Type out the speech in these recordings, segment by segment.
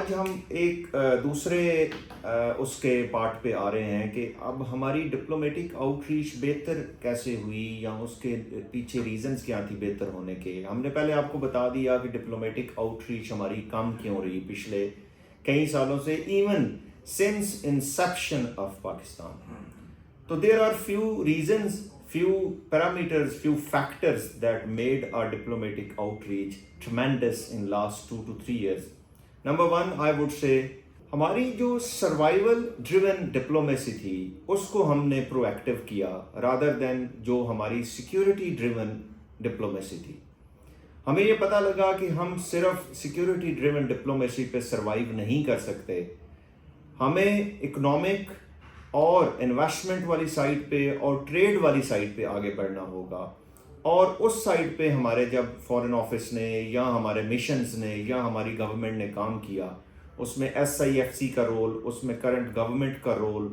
آج ہم ایک دوسرے اس کے پارٹ پہ آ رہے ہیں کہ اب ہماری ڈپلومیٹک آؤٹ ریچ بہتر کیسے ہوئی یا اس کے پیچھے ریزنز کیا تھی بہتر ہونے کے. ہم نے پہلے آپ کو بتا دیا کہ ڈپلومیٹک آؤٹ ریچ ہماری کم کیوں رہی پچھلے کئی سالوں سے, even since inception of Pakistan. تو there are few reasons, few parameters, few factors that made our diplomatic outreach tremendous in last 2 to 3 years. Number one, I would say ہماری جو سروائیول ڈریون ڈپلومیسی تھی اس کو ہم نے پرو ایکٹیو کیا rather than جو ہماری سیکیورٹی ڈریون ڈپلومیسی تھی. ہمیں یہ پتہ لگا کہ ہم صرف سیکیورٹی ڈریون ڈپلومیسی پہ سروائیو نہیں کر سکتے, ہمیں اکنامک اور انویسٹمنٹ والی سائڈ پہ اور ٹریڈ والی سائڈ پہ آگے بڑھنا ہوگا. اور اس سائڈ پہ ہمارے جب فارن آفس نے یا ہمارے مشنز نے یا ہماری گورنمنٹ نے کام کیا, اس میں SIFC کا رول, اس میں کرنٹ گورنمنٹ کا رول,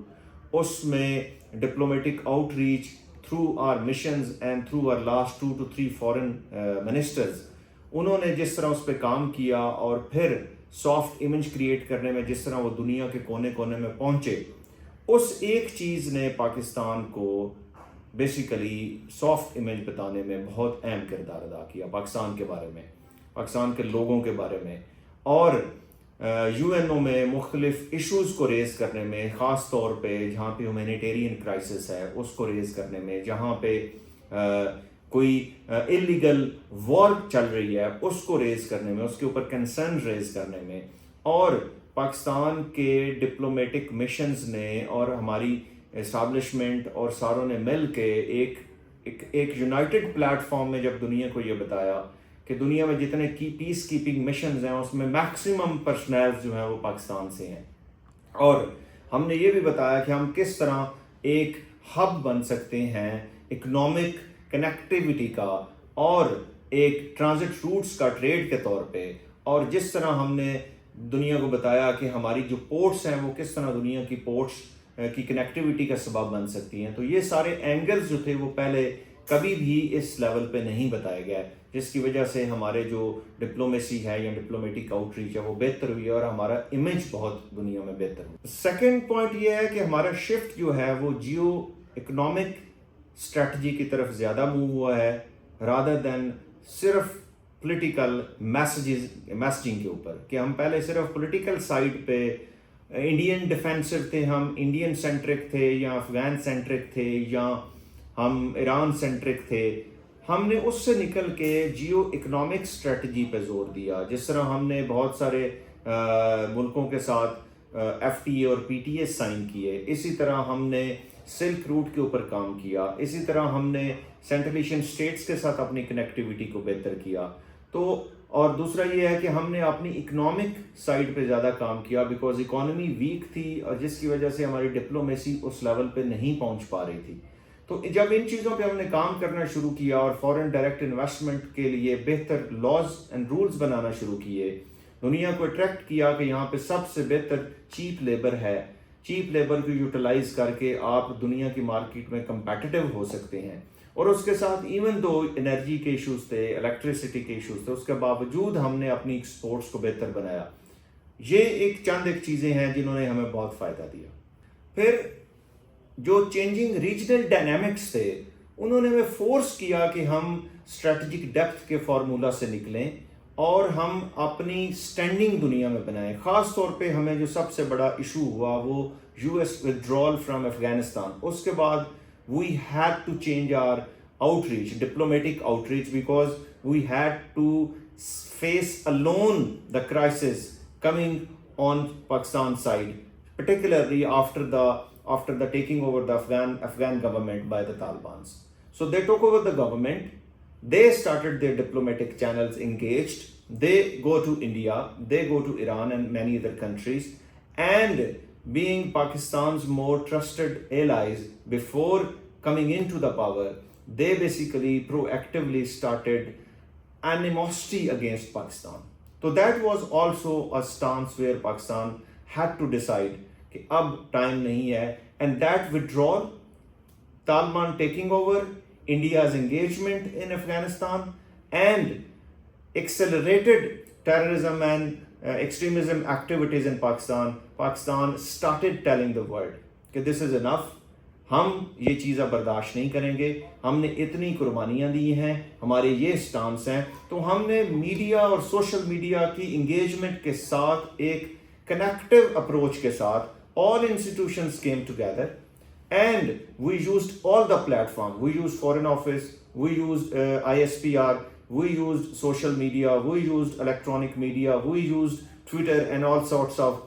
اس میں diplomatic outreach through our missions and through our last 2 to 3 foreign ministers, انہوں نے جس طرح اس پہ کام کیا اور پھر سافٹ امیج کریٹ کرنے میں جس طرح وہ دنیا کے کونے کونے میں پہنچے, اس ایک چیز نے پاکستان کو بیسیکلی سافٹ امیج بتانے میں بہت اہم کردار ادا کیا, پاکستان کے بارے میں, پاکستان کے لوگوں کے بارے میں, اور UNO میں مختلف ایشوز کو ریز کرنے میں, خاص طور پہ جہاں پہ ہیومینیٹیرین کرائسس ہے اس کو ریز کرنے میں, جہاں پہ کوئی اللیگل وار چل رہی ہے اس کو ریز کرنے میں, اس کے اوپر کنسرن ریز کرنے میں. اور پاکستان کے ڈپلومیٹک مشنز نے اور ہماری اسٹیبلشمنٹ اور ساروں نے مل کے ایک یونائٹڈ پلیٹ فارم میں جب دنیا کو یہ بتایا کہ دنیا میں جتنے پیس کیپنگ مشنز ہیں اس میں میکسیمم پرسنل جو ہیں وہ پاکستان سے ہیں, اور ہم نے یہ بھی بتایا کہ ہم کس طرح ایک ہب بن سکتے ہیں اکنامک کنیکٹیوٹی کا اور ایک ٹرانزٹ روٹس کا ٹریڈ کے طور پہ, اور جس طرح ہم نے دنیا کو بتایا کہ ہماری جو پورٹس ہیں وہ کس طرح دنیا کی پورٹس کی کنیکٹیوٹی کا سبب بن سکتی ہیں. تو یہ سارے اینگلز جو تھے وہ پہلے کبھی بھی اس لیول پہ نہیں بتایا گیا, جس کی وجہ سے ہمارے جو ڈپلومیسی ہے یا ڈپلومیٹک آؤٹ ریچ ہے وہ بہتر ہوئی ہے اور ہمارا امیج بہت دنیا میں بہتر ہوئی. سیکنڈ پوائنٹ یہ ہے کہ ہمارا شفٹ جو ہے وہ جیو اکنامک اسٹریٹجی کی طرف زیادہ موو ہوا ہے رادر دین صرف پولیٹیکل میسجنگ کے اوپر, کہ ہم پہلے صرف پولیٹیکل سائڈ پہ انڈین ڈیفینسو تھے, ہم انڈین سینٹرک تھے یا افغان سینٹرک تھے یا ہم ایران سینٹرک تھے. ہم نے اس سے نکل کے جیو اکنامک اسٹریٹجی پہ زور دیا, جس طرح ہم نے بہت سارے ملکوں کے ساتھ FTA اور PTA سائن کیے, اسی طرح ہم نے سلک روٹ کے اوپر کام کیا, اسی طرح ہم نے سینٹرل ایشین اسٹیٹس کے ساتھ اپنی کنیکٹیوٹی کو بہتر کیا. تو اور دوسرا یہ ہے کہ ہم نے اپنی اکنامک سائڈ پہ زیادہ کام کیا بیکاز اکانومی ویک تھی اور جس کی وجہ سے ہماری ڈپلومیسی اس لیول پہ نہیں پہنچ پا رہی تھی. تو جب ان چیزوں پہ ہم نے کام کرنا شروع کیا اور فورن ڈائریکٹ انویسٹمنٹ کے لیے بہتر لاز اینڈ رولز بنانا شروع کیے, دنیا کو اٹریکٹ کیا کہ یہاں پہ سب سے بہتر چیپ لیبر ہے, چیپ لیبر کو یوٹیلائز کر کے آپ دنیا کی مارکیٹ میں کمپیٹیٹیو ہو سکتے ہیں. اور اس کے ساتھ ایون دو انرجی کے ایشوز تھے, الیکٹریسٹی کے ایشوز تھے, اس کے باوجود ہم نے اپنی ایکسپورٹس کو بہتر بنایا. یہ چند چیزیں ہیں جنہوں نے ہمیں بہت فائدہ دیا. پھر جو چینجنگ ریجنل ڈائنامکس تھے انہوں نے ہمیں فورس کیا کہ ہم اسٹریٹجک ڈیپتھ کے فارمولا سے نکلیں اور ہم اپنی سٹینڈنگ دنیا میں بنائیں. خاص طور پہ ہمیں جو سب سے بڑا ایشو ہوا وہ US withdrawal فرام افغانستان. اس کے بعد we had to change our outreach, diplomatic outreach, because we had to face alone the crisis coming on Pakistan side, particularly after the taking over the Afghan government by the Taliban. So they took over the government, they started their diplomatic channels engaged, they go to India, they go to Iran and many other countries, and being Pakistan's more trusted allies before coming into the power, they basically proactively started animosity against Pakistan. So that was also a stance where Pakistan had to decide کہ اب time نہیں ہے, and that withdrawal, Taliban taking over, India's engagement in Afghanistan and accelerated terrorism and extremism activities in Pakistan started telling the world کہ this is enough, ہم یہ چیزیں برداشت نہیں کریں گے, ہم نے اتنی قربانیاں دی ہیں, ہمارے یہ سٹانس ہیں. تو ہم نے میڈیا اور سوشل میڈیا کی انگیجمنٹ کے ساتھ ایک کنیکٹیو اپروچ کے ساتھ all institutions came together and we used all the platform. We used Foreign Office, we used ISPR, we used social media, we used electronic media, we used Twitter and all sorts of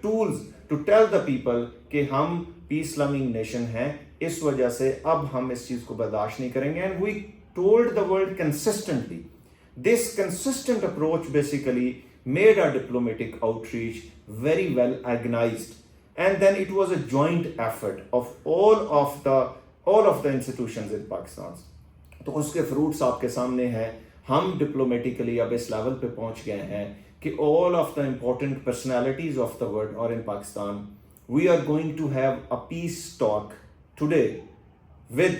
tools to tell the people کہ ہم پیس لونگ nation ہیں, اس وجہ سے اب ہم اس چیز کو برداشت نہیں کریں گے. and we told the world consistently. This consistent approach basically made our diplomatic outreach very well organized, and then it was a joint effort of all of the institutions in Pakistan. تو اس کے fruits آپ کے سامنے ہیں. ہم ڈپلومیٹیکلی اب اس level پہ پہنچ گئے ہیں کہ all of the important personalities of the world are in Pakistan. We are going to have a peace talk today with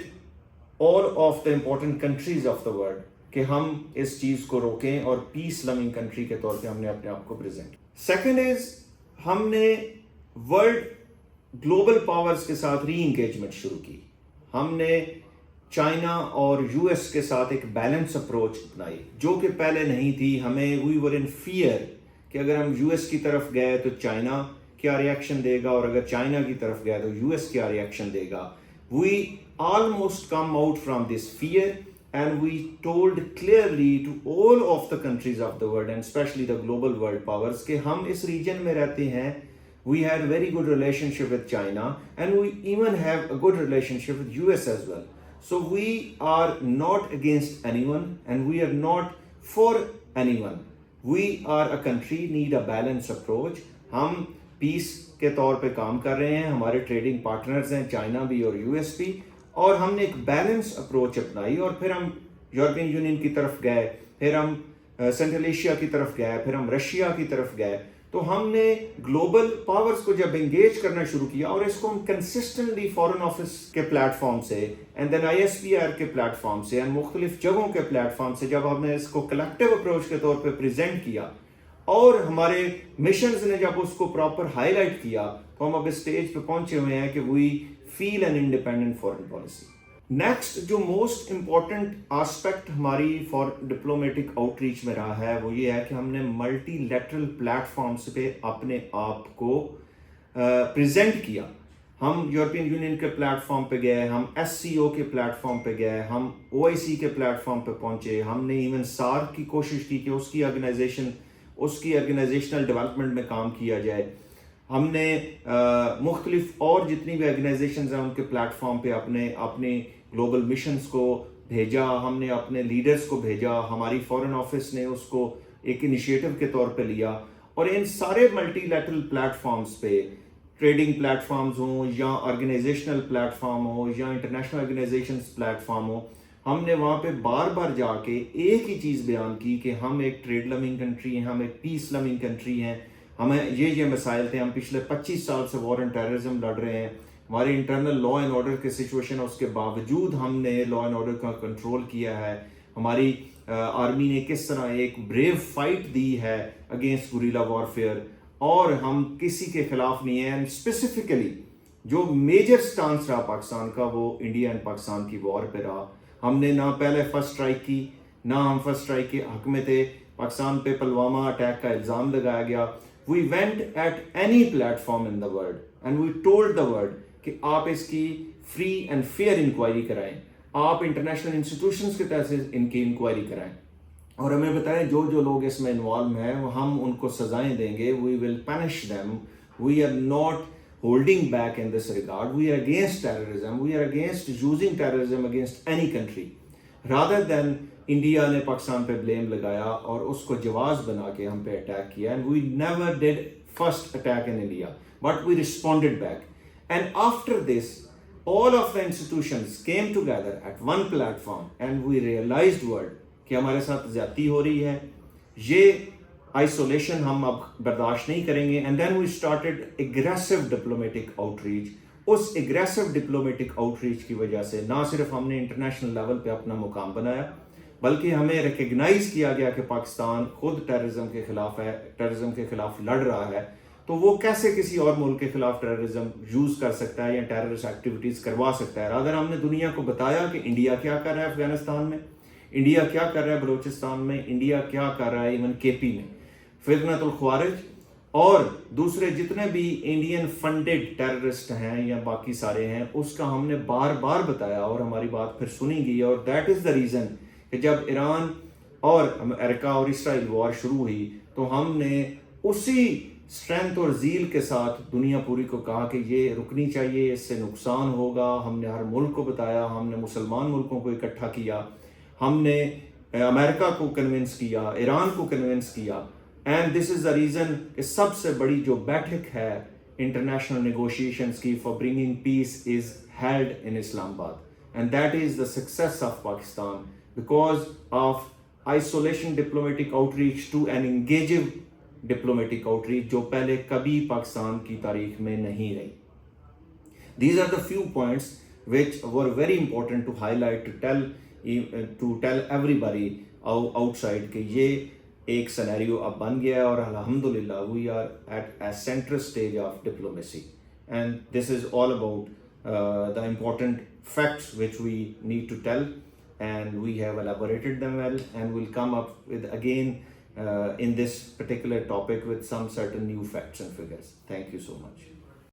all of the important countries of the world کہ ہم اس چیز کو روکیں اور پیس لونگ کنٹری کے طور پہ ہم نے اپنے آپ کو پریزنٹ. سیکنڈ از ہم نے ورلڈ گلوبل پاورز کے ساتھ ری انگیجمنٹ شروع کی. ہم نے چائنا اور یو ایس کے ساتھ ایک بیلنس اپروچ اپنائی جو کہ پہلے نہیں تھی. ہمیں وی ور ان فیئر کہ اگر ہم یو ایس کی طرف گئے تو چائنا کیا ریئیکشن دے گا, اور اگر چائنا کی طرف گئے تو یو ایس کیا ریئیکشن دے گا. We almost come out from this fear and we told clearly to all of the countries of the world and especially the global world powers کہ ہم اس ریجن میں رہتے ہیں. We had very good relationship with China and we even have a good relationship with US as well. So we are not against anyone and we are not for anyone. We are a country need a balanced approach. ہم پیس کے طور پہ کام کر رہے ہیں, ہمارے trading partners ہیں China بھی اور یو ایس بھی, اور ہم نے ایک بیلنس اپروچ اپنائی. اور پھر ہم یورپین یونین کی طرف گئے, پھر ہم سینٹرل ایشیا کی طرف گئے, پھر ہم رشیا کی طرف گئے. تو ہم نے گلوبل پاورز کو جب انگیج کرنا شروع کیا اور اس کو ہم کنسسٹنٹلی فورن آفس کے پلیٹ فارم سے and then I S P R کے پلیٹ فارم سے اینڈ مختلف جگہوں کے پلیٹ فارم سے جب ہم نے اس کو کلیکٹیو اپروچ کے طور پہ پریزنٹ کیا اور ہمارے مشنز نے جب اس کو پراپر ہائی لائٹ کیا تو ہم اب اس اسٹیج پہ پہنچے ہوئے ہیں کہ we feel an independent foreign policy. Next جو موسٹ امپورٹنٹ آسپیکٹ ہماری ڈپلومیٹک آؤٹ ریچ میں رہا ہے وہ یہ ہے کہ ہم نے ملٹی لیٹرل پلیٹ فارمس پہ اپنے آپ کو پریزنٹ کیا. ہم یورپین یونین کے پلیٹ فارم پہ گئے, ہم ایس سی او کے پلیٹ فارم پہ گئے, ہم او آئی سی کے پلیٹ فارم پہ پہنچے, ہم نے ایون سارک کی کوشش کی کہ اس کی آرگنائزیشنل ڈیولپمنٹ میں کام کیا جائے. ہم نے مختلف اور جتنی بھی آرگنائزیشنز ہیں ان کے پلیٹ فارم پہ اپنے گلوبل مشنز کو بھیجا, ہم نے اپنے لیڈرز کو بھیجا, ہماری فورن آفس نے اس کو ایک انیشیٹو کے طور پہ لیا. اور ان سارے ملٹی لیٹرل پلیٹ فارمز پہ ٹریڈنگ پلیٹ فارمز ہوں یا آرگنائزیشنل پلیٹ فارم ہو یا انٹرنیشنل آرگنائزیشنز پلیٹ فارم ہو, ہم نے وہاں پہ بار بار جا کے ایک ہی چیز بیان کی کہ ہم ایک ٹریڈ لونگ کنٹری ہیں, ہم ایک پیس لونگ کنٹری ہیں, ہمیں یہ مسائل تھے, ہم پچھلے 25 سال سے وار اینڈ ٹیررزم لڑ رہے ہیں, ہماری انٹرنل لا اینڈ آرڈر کی سچویشن ہے, اس کے باوجود ہم نے لا اینڈ آرڈر کا کنٹرول کیا ہے, ہماری آرمی نے کس طرح ایک بریو فائٹ دی ہے اگینسٹ گوریلا وارفیئر, اور ہم کسی کے خلاف نہیں ہیں. اینڈ اسپیسیفکلی جو میجر سٹانس رہا پاکستان کا وہ انڈیا اینڈ پاکستان کی وار پہ رہا. ہم نے نہ پہلے فرسٹ اسٹرائک کی, نہ ہم فرسٹ اسٹرائک کے حق میں تھے. پاکستان پہ پلوامہ اٹیک کا الزام لگایا گیا. We went at any platform in the world and we told the world کہ آپ اس کی فری اینڈ فیئر انکوائری کرائیں, آپ انٹرنیشنل انسٹیٹیوشنز کے تحت ان کی انکوائری کرائیں اور ہمیں بتائیں جو لوگ اس میں انوالو ہیں ہم ان کو سزائیں دیں گے. We will punish them. We are not holding back in this regard. We are against terrorism. We are against using terrorism against any country. Rather than India نے پاکستان پہ بلیم لگایا اور اس کو جواز بنا کے ہم پہ اٹیک کیا. And we never did first attack in India but we responded back. And after this all of the institutions came together at one platform and we realized world کہ ہمارے ساتھ زیادتی ہو رہی ہے, یہ آئسولیشن ہم اب برداشت نہیں کریں گے. And then we started aggressive diplomatic outreach. اس اگریسو ڈپلومیٹک آؤٹ ریچ کی وجہ سے نہ صرف ہم نے انٹرنیشنل لیول پہ اپنا مقام بنایا بلکہ ہمیں ریکگنائز کیا گیا کہ پاکستان خود ٹیررزم کے خلاف ہے، ٹیررزم کے خلاف لڑ رہا ہے، تو وہ کیسے کسی اور ملک کے خلاف ٹیررزم یوز کر سکتا ہے یا ٹیررسٹ ایکٹیویٹیز کروا سکتا ہے؟ اگر ہم نے دنیا کو بتایا کہ انڈیا کیا کر رہا ہے افغانستان میں، انڈیا کیا کر رہا ہے بلوچستان میں، انڈیا کیا کر رہا ہے ایون کے پی میں، فتنۃ الخوارج اور دوسرے جتنے بھی انڈین فنڈڈ ٹیررسٹ ہیں یا باقی سارے ہیں، اس کا ہم نے بار بار بتایا اور ہماری بات پھر سنی گئی. اور دیٹ از دا ریزن کہ جب ایران اور امریکہ اور اسرائیل وار شروع ہوئی تو ہم نے اسی اسٹرینتھ اور زیل کے ساتھ دنیا پوری کو کہا کہ یہ رکنی چاہیے، اس سے نقصان ہوگا. ہم نے ہر ملک کو بتایا، ہم نے مسلمان ملکوں کو اکٹھا کیا، ہم نے امریکہ کو کنونس کیا، ایران کو کنونس کیا. And this is the reason کہ سب سے بڑی جو بیٹھک ہے انٹرنیشنل نیگوشیشنز کی for bringing peace is held in Islamabad, and that is the success of Pakistan because of isolation diplomatic outreach to an engaging diplomatic outreach جو پہلے کبھی پاکستان کی تاریخ میں نہیں رہی. These are the few points which were very important to highlight, to tell everybody outside کہ یہ ایک سینیریو اب بن گیا ہے اور الحمدللہ we are at a central stage of diplomacy, and this is all about the important facts which we need to tell, and we have elaborated them well, and we'll come up with again in this particular topic with some certain new facts and figures. Thank you so much.